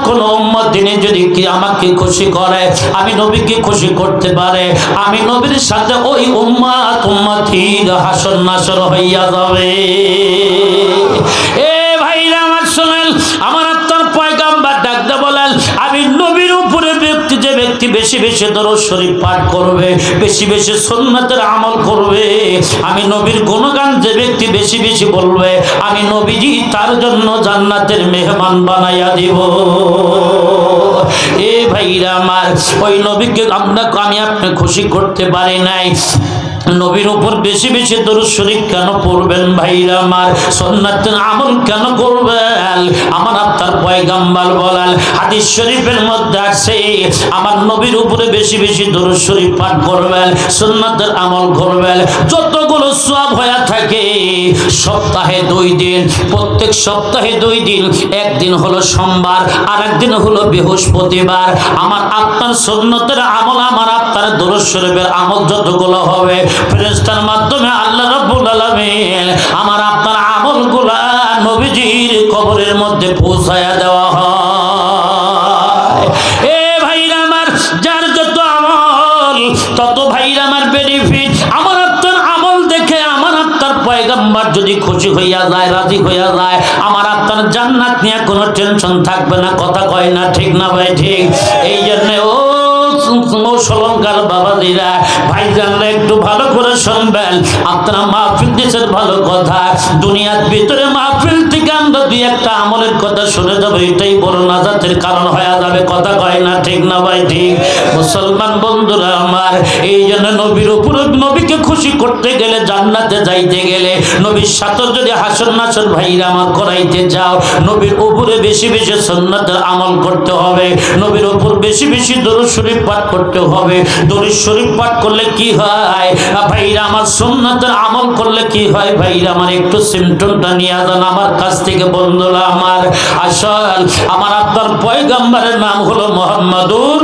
কোন উম্মত তিনি যদি কি আমাকে খুশি করে, আমি নবীকে খুশি করতে পারে, আমি নবীর সাথে ওই উম্মতি হাসর নাসর হইয়া যাবে। এ ভাইরা আমার শুনেন, আমার আপনার পয়গাম্বর ডাকতে বলেন, আমি নবীর উপরে যে ব্যক্তি বেশি বেশি দরুদ শরীফ পাঠ করবে, বেশি বেশি সুন্নাতের আমল করবে, আমি নবীর গুণগান যে ব্যক্তি বেশি বেশি বলবে, আমি নবীজি তার জন্য জান্নাতের মেহমান বানাইয়া দিব। এ ভাইরা আমার, ওই নবীকে আমি আপনি খুশি করতে পারি নাই, নবীর উপর বেশি বেশি দরুদ শরীফ কেন পড়বেন ভাইরা আমার, সুন্নাতের আমল কেন করবেন? আমার আপনার পয়গাম্বর বলেন, হাদিস শরীফের মধ্যে আছে, আমার নবীর উপরে বেশি বেশি দরুদ শরীফ পাঠ করবেন, সুন্নাতের আমল করবেন, যতগুলো সওয়াব হয়ে থাকে সপ্তাহে 2 দিন, প্রত্যেক সপ্তাহে 2 দিন, একদিন হলো সোমবার আর একদিন হলো বৃহস্পতিবার, আমার আপনার সুন্নতের আমল, আমার আপনার দরুদ শরীফের আমল যতগুলো হবে, ফেরেশতার মাধ্যমে আল্লাহ রাব্বুল আলামিন আমার আপনার আমলগুলা নবীজির কবরের মধ্যে পৌঁছায়া দেওয়া হয়। এ ভাইরা আমার, যার যত আমল তত ভাইরা আমার বেনিফিট। আমার আপনার আমল দেখে আমার আপনার পয়গাম্বর যদি খুশি হইয়া যায়, রাজি হইয়া যায়, আমার আপনার জান্নাত নিয়ে কোনো টেনশন থাকবে না। কথা কয় না, ঠিক না ভাই? ঠিক। এই জন্য ও মুসলমান বাবাজিরা, ভাইজানরা একটু ভালো করে শুনবেন, আপনারা মাহফিল দিচ্ছেন ভালো কথা, দুনিয়ার ভিতরে মাহফিল থেকে আমরা 2-1টা আমলের কথা শুনে যাবো, এটাই বড় নাজাতের কারণ হয়ে যাবে। কথা কয় না, ঠিক না ভাই? ঠিক। মুসলমান বন্ধুরা আমার, এই জন্য নবীর উপরে, নবীকে খুশি করতে গেলে, জান্নাতে যাইতে গেলে, নবীর সাথে যদি হাসর নাসর ভাইরা আমার করাইতে যাও, নবীর উপরে বেশি বেশি সুন্নাতের আমল করতে হবে, নবীর উপর বেশি বেশি দরুদ শরীফ পাঠ করতে হবে। দরুদ শরীফ পাঠ করলে কি হয় ভাইরা আমার, সুন্নাতের আমল করলে কি হয় ভাইরা আমার, একটু সিমটমটা নিয়ে যান আমার কাছ থেকে বন্ধুরা আমার। আসল আমার আপনার পয়গম্বরের নাম হলো মুহাম্মাদুর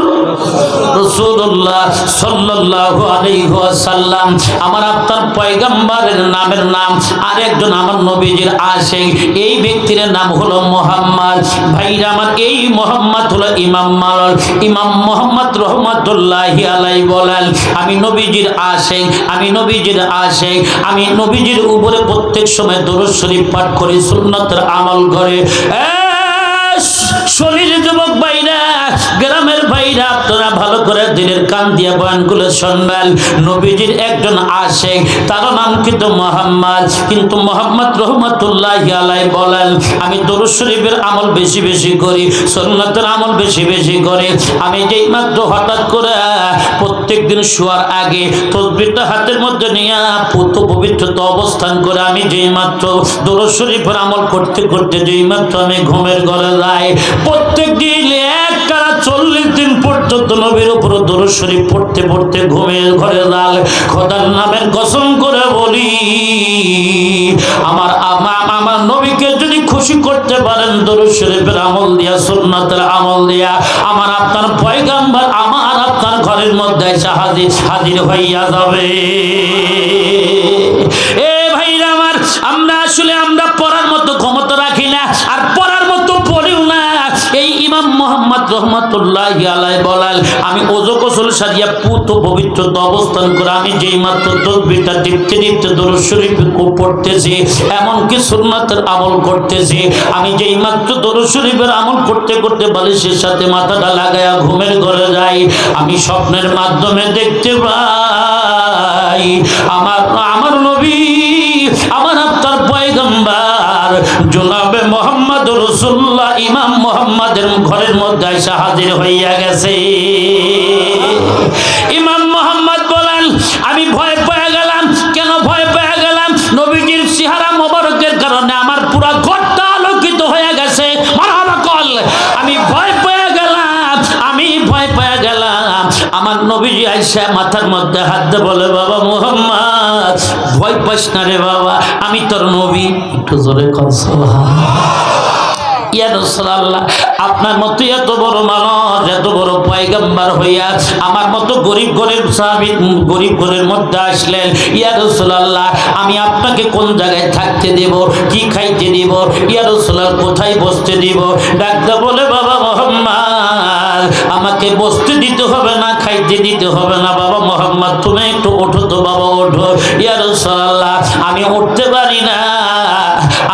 রাসূলুল্লাহ সাল্লাল্লাহু আলাইহি ওয়াসাল্লাম। আমার আপনার পয়গম্বরের নামের নাম আরেকজন আমার নবীজির আশিক, এই ব্যক্তির নাম হলো মুহাম্মদ। ভাইরা আমার, এই মুহাম্মদ হলো ইমাম মুহাম্মদ রহমাতুল্লাহি আলাইহি বলেন, আমি নবীজির আশিক, আমি নবীজির আশিক, আমি নবীজির উপরে প্রত্যেক সময় দরুদ শরীফ পাঠ করি, সুন্নাতের আমল করে। শরীর যুবক ভাইরা, গ্রামের ভাইরা, আপনারা ভালো করে দিলের কান দিয়ে বয়ানগুলো শুনবেন। নবীজির একজন আশিক, তার নাম কিন্তু মুহাম্মদ, কিন্তু মুহাম্মদ রহমাতুল্লাহি আলাইহি বলেন, আমি দরুদ শরীফের আমল বেশি বেশি করি, সুন্নাতের আমল বেশি বেশি করি। আমি যেই মাত্র হঠাৎ করে প্রত্যেকদিন শোয়ার আগে তাসবিহটা হাতের মধ্যে নিয়ে পবিত্রতা অবস্থান করে, আমি যেই মাত্র দরুদ শরীফের আমল করতে করতে যেই মাত্র আমি ঘুমের ঘরে যাই, প্রত্যেক দিন 40 দিন পর্যন্ত নবীর উপর দরুদ শরীফ পড়তে পড়তে ঘুমের ঘরে যান। খোদার নামের কসম করে বলি, আমার নবীকে যদি খুশি করতে পারেন দরুদ শরীফের আমল দিয়া, সুন্নাতের আমল দিয়া, আমার আপনার পয়গম্বর আমার আপনার ঘরের মধ্যে এসে হাজির হইয়া যাবে। এ ভাইরা আমার, আমরা আসলে আমরা পড়ার মতো ক্ষমতা রাখি না, আর পড়ার মতো পড়িও না। এই ইমাম মুহাম্মদ রহমাতুল্লাহি আলাইহি বলেন, আমি ওযু গোসল সারিয়া পবিত্রতা অবস্থান করে আমি যেই মাত্র তাসবিহটা টিপতে টিপতে দরুদ শরীফ পড়তেছি, এমনকি সুন্নাতের আমল করতেছি, আমি যেই মাত্র দরুদ শরীফের আমল করতে করতে বালিশের সাথে মাথাটা লাগায়া ঘুমের ঘরে যাই, আমি স্বপ্নের মাধ্যমে দেখতে পাই আমার নবী, আমার আপনার পয়গম্বর জনাবে মুহাম্মদ রাসূলুল্লাহ ইমাম মুহাম্মাদের ঘরের মধ্যে এসে হাজির হইয়া গেছে। ইমাম মুহাম্মদ বলেন, আমি ভয় পেয়ে গেলাম। কেন ভয় পেয়ে গেলাম? নবীজির চেহারা মোবারকের কারণে আমার পুরো ঘরটা আলোকিত হয়ে গেছে। মারহাবা কল। আমি ভয় পেয়ে গেলাম, আমি ভয় পেয়ে গেলাম। আমার নবীজি আয়েশা মাথার মধ্যে হাত দিয়ে বলে, বাবা মুহাম্মদ ভয় পাস না রে বাবা, আমি তোর নবী। একটু জোরে কর সুবহানাল্লাহ। ইয়া রাসূলুল্লাহ, আপনার মতো এত বড় মানুষ, এত বড় পয়গম্বর হইয়া আমার মতো গরিব ঘরের সাহাবী, গরিব ঘরের মধ্যে আসলেন। ইয়া রাসূলুল্লাহ, আমি আপনাকে কোন জায়গায় থাকতে দেব, কি খাইতে দেব, ইয়া রাসূলুল্লাহ কোথায় বসতে দেব? ডাকতে বলে, বাবা আমাকে দিতে হবে না বাবা মোহাম্মদ, তুমি একটু ওঠো তো বাবা, ওঠো। ইয়া রাসূলুল্লাহ, আমি উঠতে পারি না,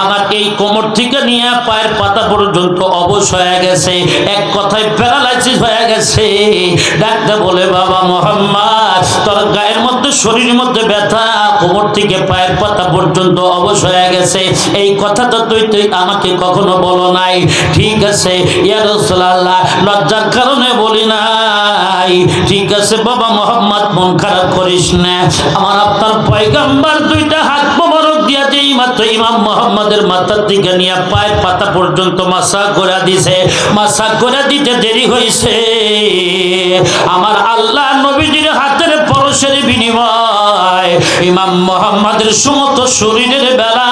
আমার এই কোমর থেকে নিয়ে পায়ের পাতা পর্যন্ত অবশ হয়ে গেছে, এক কথায় প্যারালাইসিস হয়ে গেছে। ডাক্তার বলে বাবা মোহাম্মদ, তোর গায়ের মধ্যে শরীরের মধ্যে ব্যথা, কোমর থেকে পায়ের পাতা পর্যন্ত অবশ হয়ে গেছে, এই কথা তো তুই আমাকে কখনো বলো নাই। ঠিক আছে ইয়া রাসূলুল্লাহ, লজ্জার কারণে বলি নাই। ঠিক আছে বাবা মোহাম্মদ, মন খারাপ করিস না, আমার আপনার পয়গম্বর দুইটা হাত মোবারক দিয়া যেই মাত্র ইমাম মোহাম্মদের মাথার দিকে নিয়ে পায়ের পাতা পর্যন্ত মাসা করে দিছে, মাসা করে দিতে দেরি হয়েছে, আমার আল্লাহ নবীজির হাতের পরশের বিনিময় ইমাম মোহাম্মদের সমস্ত শরীরের বেলা